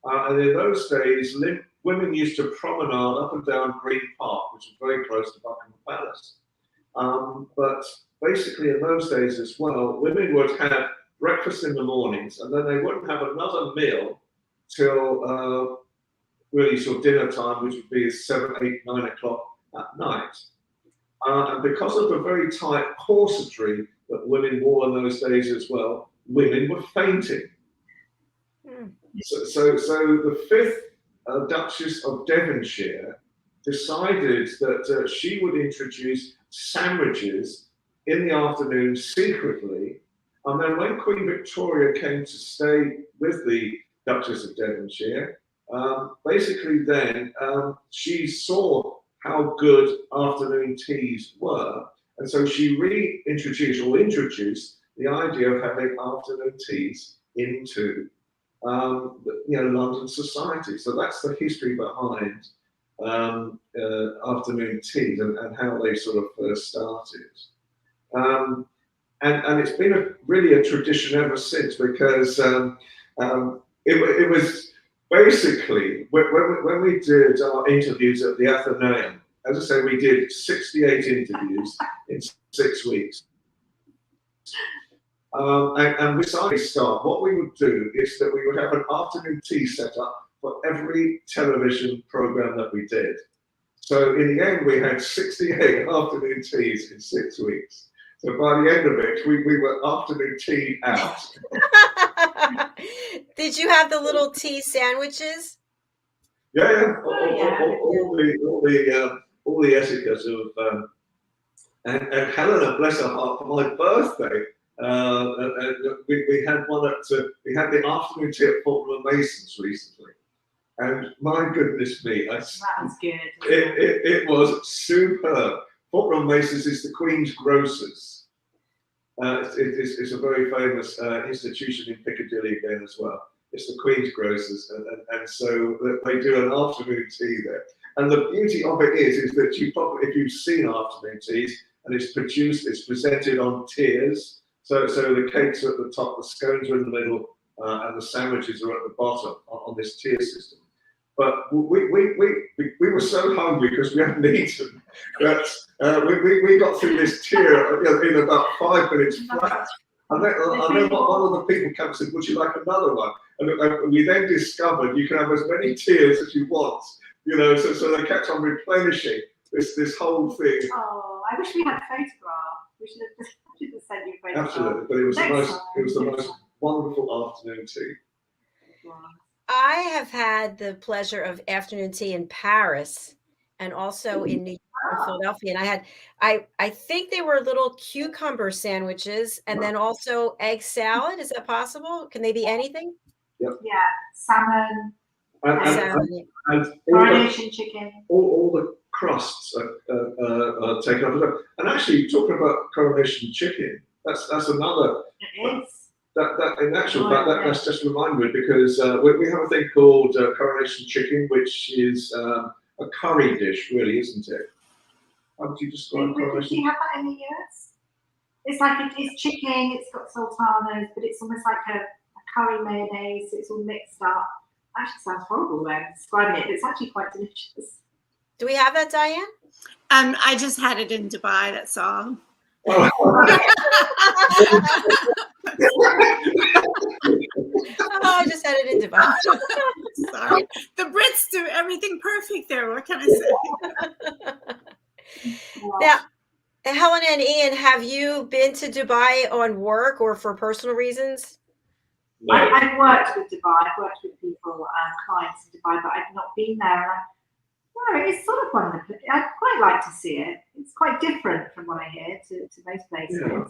And in those days, women used to promenade up and down Green Park, which was very close to Buckingham Palace. But basically, in those days as well, women would have breakfast in the mornings, and then they wouldn't have another meal till really sort of dinner time, which would be 7, 8, 9 o'clock at night. And because of the very tight corsetry that women wore in those days as well, women were fainting. So the 5th Duchess of Devonshire decided that she would introduce sandwiches in the afternoon secretly. And then when Queen Victoria came to stay with the Duchess of Devonshire, basically then she saw how good afternoon teas were. And so she introduced the idea of having afternoon teas into London society. So that's the history behind afternoon teas and how they sort of first started. And it's been really a tradition ever since, because it was basically when we did our interviews at the Athenaeum. As I say, we did 68 interviews in 6 weeks. And besides staff, what we would do is that we would have an afternoon tea set up for every television program that we did. So in the end, we had 68 afternoon teas in 6 weeks. So by the end of it, we were afternoon tea out. Did you have the little tea sandwiches? Yeah. All the etiquette of and Helena, bless her heart, for my birthday, we had we had the afternoon tea at Fortnum & Mason's recently, and my goodness me, That was good. it was superb. Fortnum & Mason's is the Queen's Grocers. It's a very famous institution in Piccadilly again as well. It's the Queen's Grocers, and so they do an afternoon tea there. And the beauty of it is that you probably, if you've seen afternoon teas, and it's presented on tiers. So the cakes are at the top, the scones are in the middle, and the sandwiches are at the bottom on this tier system. But we were so hungry because we hadn't eaten that we got through this tier in about 5 minutes flat. And then one of the people came and said, "Would you like another one?" And we then discovered you can have as many tiers as you want. So they kept on replenishing this whole thing. Oh, I wish we had a photograph. We should have sent you a photograph. Absolutely, but it was the most wonderful afternoon tea. I have had the pleasure of afternoon tea in Paris and also in New York and Philadelphia. And I think they were little cucumber sandwiches and then also egg salad. Is that possible? Can they be anything? Yep. Yeah, salmon. And Coronation chicken. All the crusts are taken off. And actually, talking about coronation chicken, that's another. It is. That in actual fact, that's just reminded me because we have a thing called coronation chicken, which is a curry dish, really, isn't it? How would you describe coronation? Do you have that in the US? It's like it's chicken. It's got sultanas, but it's almost like a curry mayonnaise. So it's all mixed up. Actually, sounds horrible when I'm describing it, but it's actually quite delicious. Do we have that, Diann? I just had it in Dubai. That's all. Oh, I just had it in Dubai. Sorry. The Brits do everything perfect there. What can I say? Now, Helena and Ian, have you been to Dubai on work or for personal reasons? No. I've worked with Dubai. I've worked with people, clients in Dubai, but I've not been there. It's sort of one of the. I'd quite like to see it. It's quite different from what I hear to most places. Yeah.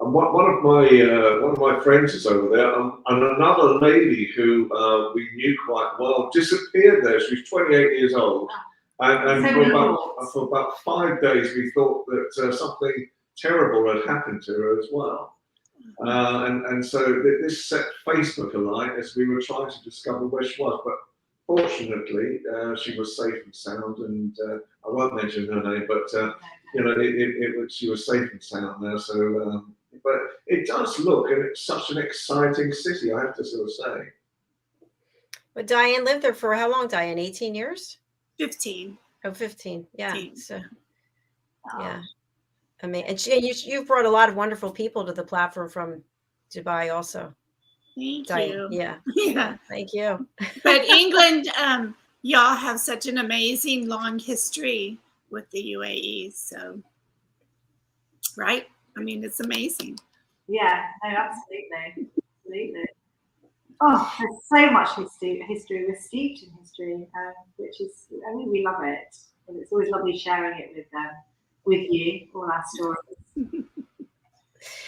And one of my friends is over there, and another lady who we knew quite well disappeared there. She was 28 years old, and for about 5 days we thought that something terrible had happened to her as well. And so this set Facebook alight as we were trying to discover where she was. But fortunately, she was safe and sound, and I won't mention her name, but she was safe and sound there. So, but it does look, and it's such an exciting city, I have to sort of say. But Diann lived there for how long, Diann? 18 years? 15. Oh, 15. Yeah. 15. So, yeah. I mean, and you've brought a lot of wonderful people to the platform from Dubai also. Thank Diann. you. Yeah. Yeah. Thank you. But England, y'all have such an amazing long history with the UAE. So, right? I mean, it's amazing. Yeah, no, absolutely. Oh, there's so much history. We're steeped in history, which is, we love it. And it's always lovely sharing it with you, all our stories.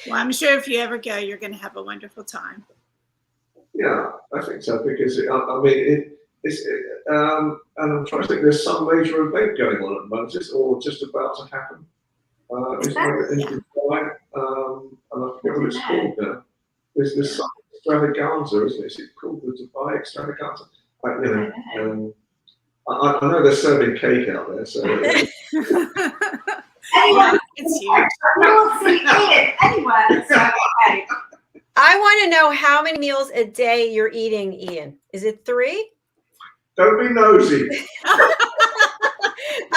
Well, I'm sure if you ever go, you're going to have a wonderful time. Yeah, I think so, because and I'm trying to think, there's some major event going on at the moment, or just about to happen. And I forget what it's called now. There's extravaganza, isn't it? Is it called the Dubai extravaganza? I know they're serving cake out there, so. Anyone, It's huge. you'll see it anywhere. So, okay. I want to know how many meals a day you're eating, Ian. Is it 3? Don't be nosy.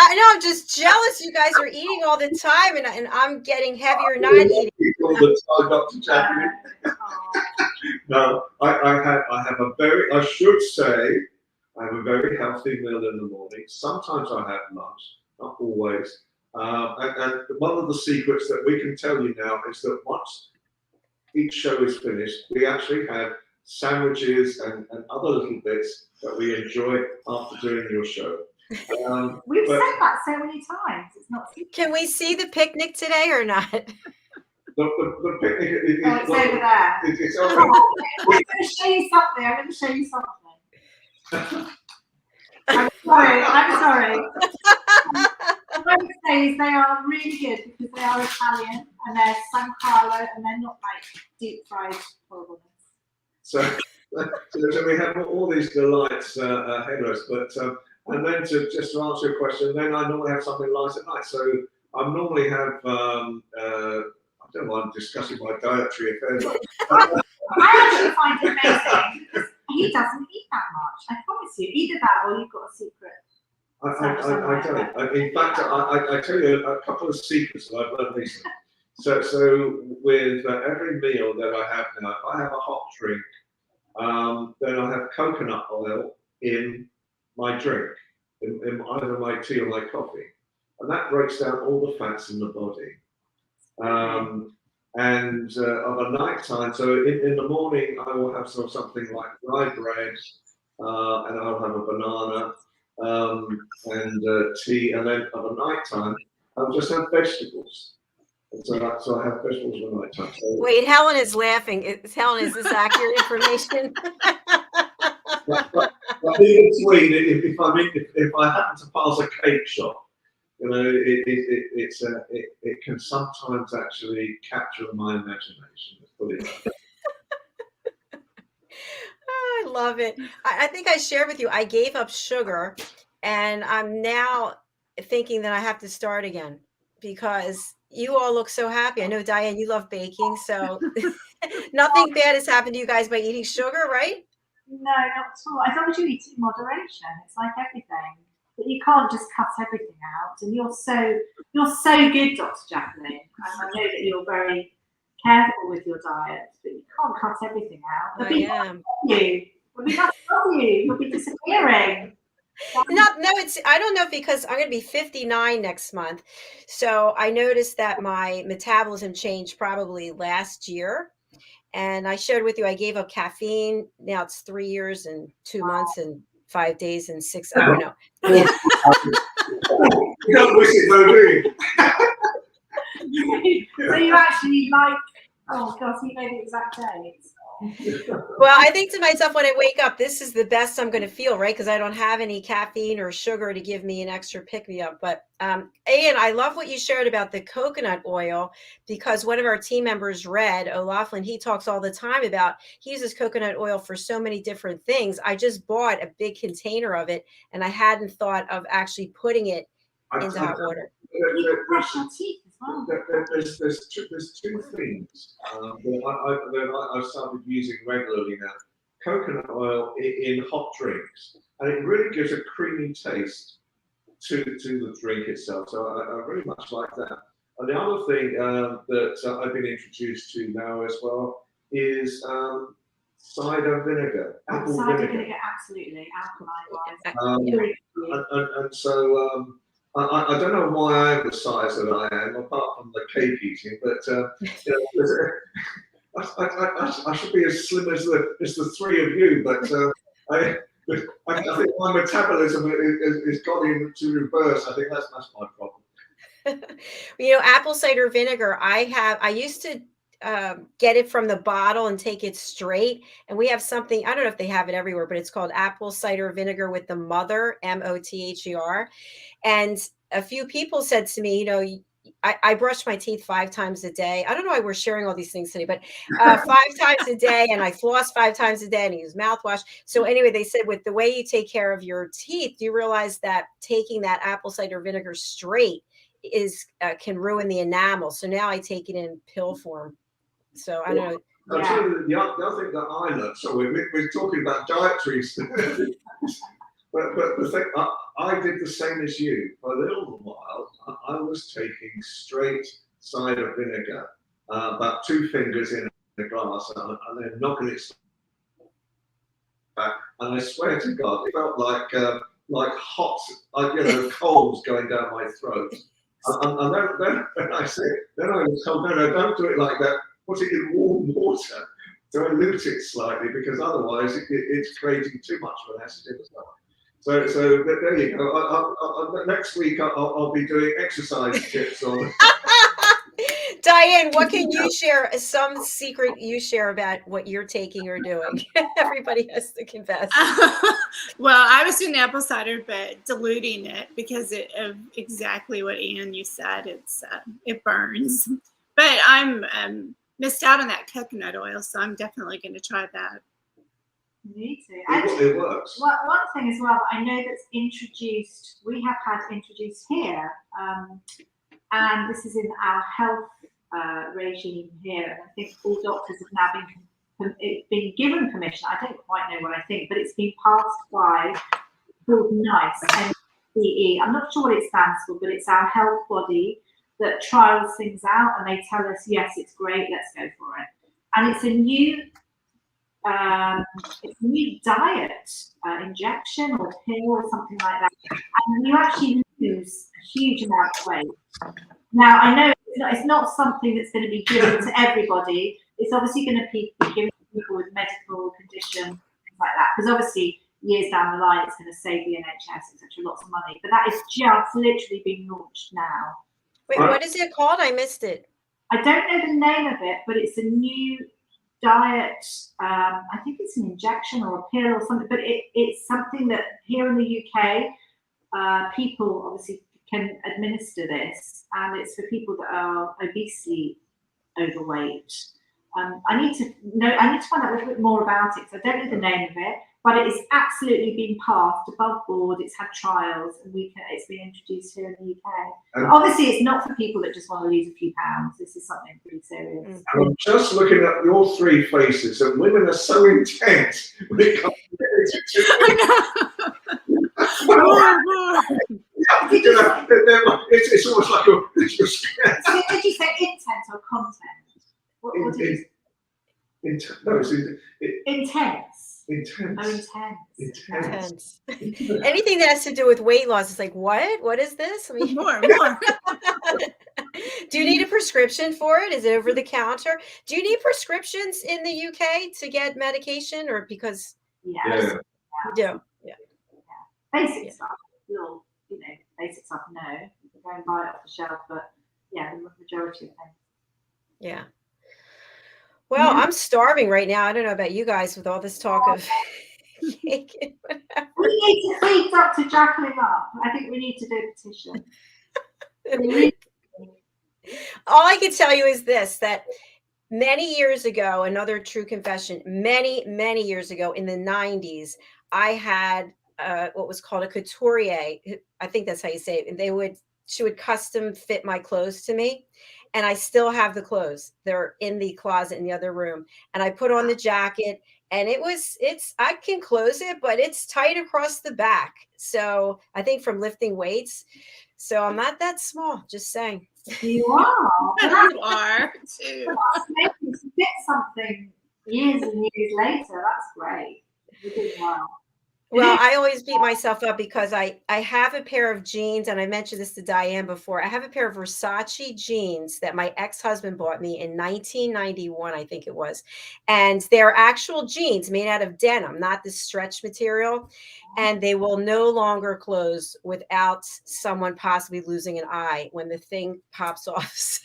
I know, I'm just jealous. You guys are eating all the time, and I'm getting heavier not eating. All the time, Dr. Jacalyn. No, I have a very, I should say, I have a very healthy meal in the morning. Sometimes I have lunch, not always. And one of the secrets that we can tell you now is that once each show is finished, we actually have sandwiches and other little bits that we enjoy after doing your show. We've said that so many times. It's not secret. Can we see the picnic today or not? The picnic is It's over there. It's I'm over. going to show you something. I'm going to show you something. I'm sorry. What I would say is they are really good because they are Italian and they're San Carlo and they're not like deep fried horribleness. So we have all these delights ahead of us, but and then just to answer your question, then I normally have something light at night. So I normally have I don't mind discussing my dietary affairs. I actually find it amazing because he doesn't eat that much. I promise you, either that or you've got a secret. I don't. In fact, I tell you a couple of secrets that I've learned recently. So with every meal that I have now, if I have a hot drink, then I have coconut oil in my drink, in either my tea or my coffee, and that breaks down all the fats in the body. And of a night time, so in the morning, I will have something like rye bread, and I'll have a banana and tea, and then of a night time, I'll just have vegetables. And so I have vegetables at night time. So, Wait, Helen is laughing. Helen, is this accurate information? but in between, if I happen to pass a cake shop, you know, it can sometimes actually capture my imagination. Let's put it that way. I love it. I think I shared with you, I gave up sugar and I'm now thinking that I have to start again because you all look so happy. I know, Diann, you love baking, so nothing bad has happened to you guys by eating sugar, right? No, not at all. As long as you eat it in moderation, it's like everything. But you can't just cut everything out. And you're so good, Dr. Jacalyn. And I know that you're very careful with your diet, but you can't cut everything out. I am. We'll be not from you. You'll be disappearing. No, I don't know, because I'm going to be 59 next month. So I noticed that my metabolism changed probably last year. And I shared with you, I gave up caffeine. Now it's 3 years and 2 months and 5 days and 6. I don't know. You don't wish it though, do you? So you actually like, oh God, you know the exact dates. Well, I think to myself when I wake up, this is the best I'm going to feel, right? Because I don't have any caffeine or sugar to give me an extra pick-me-up. But Ian, I love what you shared about the coconut oil, because one of our team members, Red O'Loughlin, he talks all the time about, he uses coconut oil for so many different things. I just bought a big container of it, and I hadn't thought of actually putting it into hot water. Brush your teeth as well. There's two things that I've started using regularly now. Coconut oil in hot drinks, and it really gives a creamy taste to the drink itself. So I very much like that. And the other thing that I've been introduced to now as well is cider vinegar, apple Cider vinegar. vinegar, absolutely, alkaline wise. And so I don't know why I am the size that I am, apart from the cake eating, but you know, I should be as slim as the three of you, but I think my metabolism is gone into reverse. I think that's my problem. You know, apple cider vinegar, I used to get it from the bottle and take it straight. And we have something, I don't know if they have it everywhere, but it's called apple cider vinegar with the mother, Mother. And a few people said to me, you know, I brush my teeth 5 times a day. I don't know why we're sharing all these things today, but 5 times a day, and I floss 5 times a day, and I use mouthwash. So anyway, they said with the way you take care of your teeth, you realize that taking that apple cider vinegar straight is can ruin the enamel. So now I take it in pill form. So I don't know. I'll tell you the other thing that I learned. So we're talking about dietary stuff. But the thing, I did the same as you. For a little while, I was taking straight cider vinegar, about 2 fingers in a glass, and then knocking it back. And I swear to God, it felt like hot, coals going down my throat. And then I said, then I was told, no, don't do it like that. Put it in warm water to dilute it slightly, because otherwise it's creating too much of an acid in the stomach. So there you go. Next week I'll be doing exercise tips on. Diann, what can you share? Some secret you share about what you're taking or doing? Everybody has to confess. Well, I was doing apple cider, but diluting it because of exactly what Ian you said. It burns. But I'm missed out on that coconut oil, so I'm definitely going to try that. Me too. It works. One thing as well that I know that's introduced, we have had introduced here, and this is in our health regime here. And I think all doctors have now been given permission. I don't quite know what I think, but it's been passed by called NICE, NCE. I'm not sure what it stands for, but it's our health body that trials things out, and they tell us, yes, it's great, let's go for it. And it's a new diet injection or pill or something like that, and you actually lose a huge amount of weight. Now I know it's not something that's going to be given to everybody. It's obviously going to be given to people with medical conditions, things like that, because obviously years down the line it's going to save the NHS, etc., lots of money. But that is just literally being launched now. Wait, what is it called? I missed it. I don't know the name of it, but it's a new diet. I think it's an injection or a pill or something, but it's something that here in the UK, people obviously can administer this, and it's for people that are obesely overweight. I need to find out a little bit more about it, because I don't know the name of it, but it is absolutely been passed above board. It's had trials, and it's been introduced here in the UK. Obviously, it's not for people that just want to lose a few pounds. This is something pretty serious. And I'm just looking at your 3 faces, and women are so intense when it comes to it's almost like a Did you say intent or content? What did you say? Intense. Intense. Oh, Intense. Anything that has to do with weight loss is like, what? What is this? I mean, More. Do you need a prescription for it? Is it over the counter? Do you need prescriptions in the UK to get medication, or because you do? Yeah. Basic stuff. Little, basic stuff. No, you can go and buy it off the shelf, but yeah, the majority of things. Yeah. Well, I'm starving right now. I don't know about you guys with all this talk of cake and whatever. We need to feed Dr. Jacalyn up. I think we need to do a petition. All I can tell you is this, that many years ago, another true confession, many years ago in the 90s, I had what was called a couturier. I think that's how you say it. And she would custom fit my clothes to me. And I still have the clothes. They're in the closet in the other room. And I put on the jacket, and I can close it, but it's tight across the back. So I think from lifting weights. So I'm not that small, just saying. You are. You are too. Maybe to get something years and years later, that's great. You're doing well. Well, I always beat myself up because I have a pair of jeans, and I mentioned this to Diann before. I have a pair of Versace jeans that my ex-husband bought me in 1991, I think it was. And they're actual jeans made out of denim, not the stretch material. And they will no longer close without someone possibly losing an eye when the thing pops off. So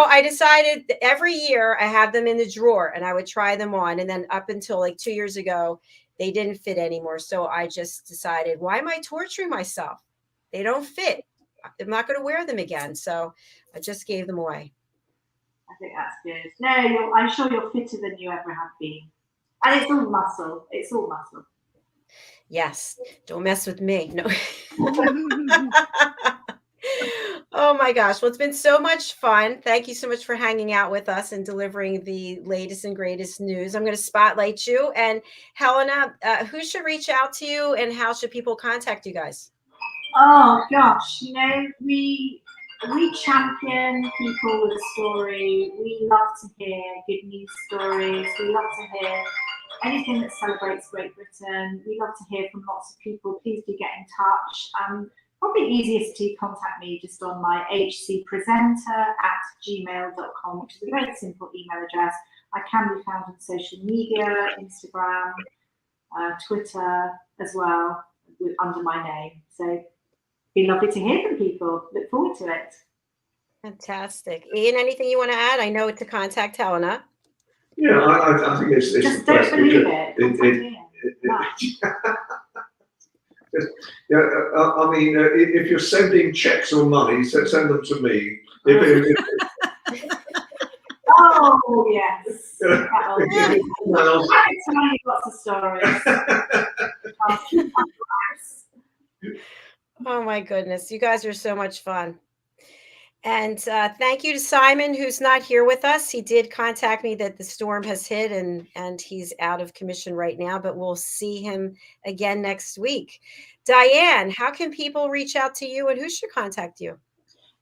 I decided that every year I have them in the drawer, and I would try them on. And then up until like 2 years ago, they didn't fit anymore. So I just decided, why am I torturing myself? They don't fit. I'm not going to wear them again. So I just gave them away. I think that's good. No, I'm sure you're fitter than you ever have been. And it's all muscle. It's all muscle. Yes. Don't mess with me. No. Oh my gosh. Well, it's been so much fun. Thank you so much for hanging out with us and delivering the latest and greatest news. I'm going to spotlight you. And Helena, who should reach out to you and how should people contact you guys? Oh gosh, we champion people with a story. We love to hear good news stories. We love to hear anything that celebrates Great Britain. We love to hear from lots of people. Please do get in touch. Probably easiest to contact me just on my hcpresenter@gmail.com, which is a very simple email address. I can be found on social media, Instagram, Twitter as well, under my name. So be lovely to hear from people. Look forward to it. Fantastic. Ian, anything you want to add? I know to contact Helena. Yeah, I think it's just don't believe it. I mean, if you're sending checks or money, send them to me. Oh yes. I can tell you lots of stories. Oh my goodness, you guys are so much fun. And thank you to Simon, who's not here with us. He did contact me that the storm has hit and he's out of commission right now, but we'll see him again next week. Diann, how can people reach out to you and who should contact you?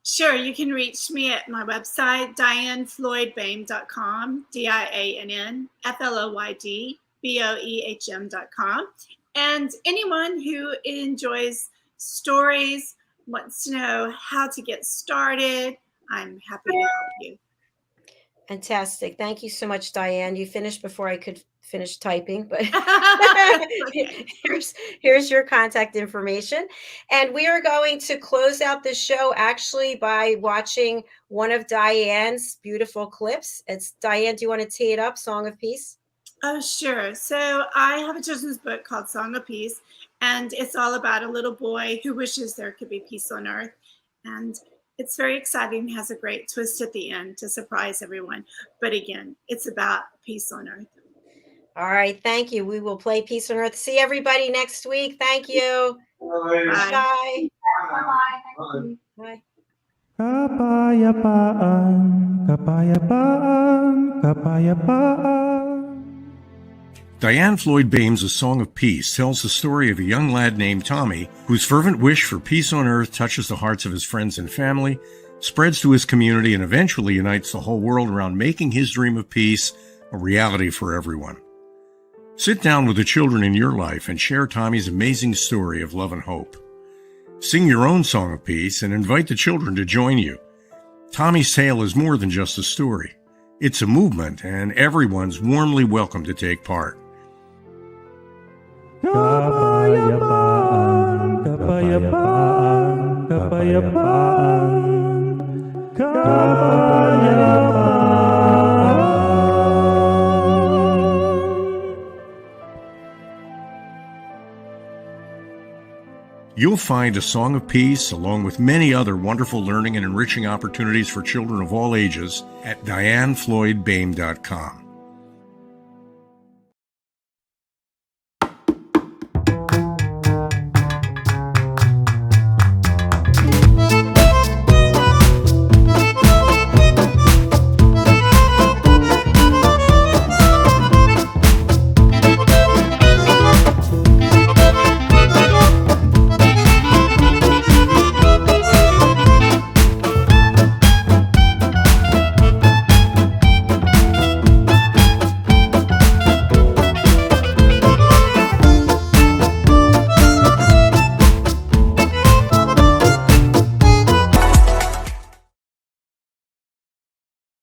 Sure, you can reach me at my website, diannfloydboehm.com, DiannFloydBoehm.com. And anyone who enjoys stories, wants to know how to get started, I'm happy to help you. Fantastic. Thank you so much, Diann. You finished before I could finish typing, but here's your contact information. And we are going to close out the show actually by watching one of Diann's beautiful clips. It's Diann, do you want to tee it up, Song of Peace? Oh, sure. So I have a children's book called Song of Peace, and it's all about a little boy who wishes there could be peace on earth. And it's very exciting, has a great twist at the end to surprise everyone. But again, it's about peace on earth. All right. Thank you. We will play Peace on Earth. See everybody next week. Thank you. Bye. Bye. Bye-bye. Thank you. Bye. Kapayapaan, kapayapaan, kapayapaan. Diann Floyd Boehm's A Song of Peace tells the story of a young lad named Tommy whose fervent wish for peace on earth touches the hearts of his friends and family, spreads to his community, and eventually unites the whole world around making his dream of peace a reality for everyone. Sit down with the children in your life and share Tommy's amazing story of love and hope. Sing your own song of peace and invite the children to join you. Tommy's tale is more than just a story. It's a movement, and everyone's warmly welcome to take part. Kapayapaan, kapayapaan, kapayapaan, kapayapaan. You'll find A Song of Peace, along with many other wonderful learning and enriching opportunities for children of all ages, at diannfloydboehm.com.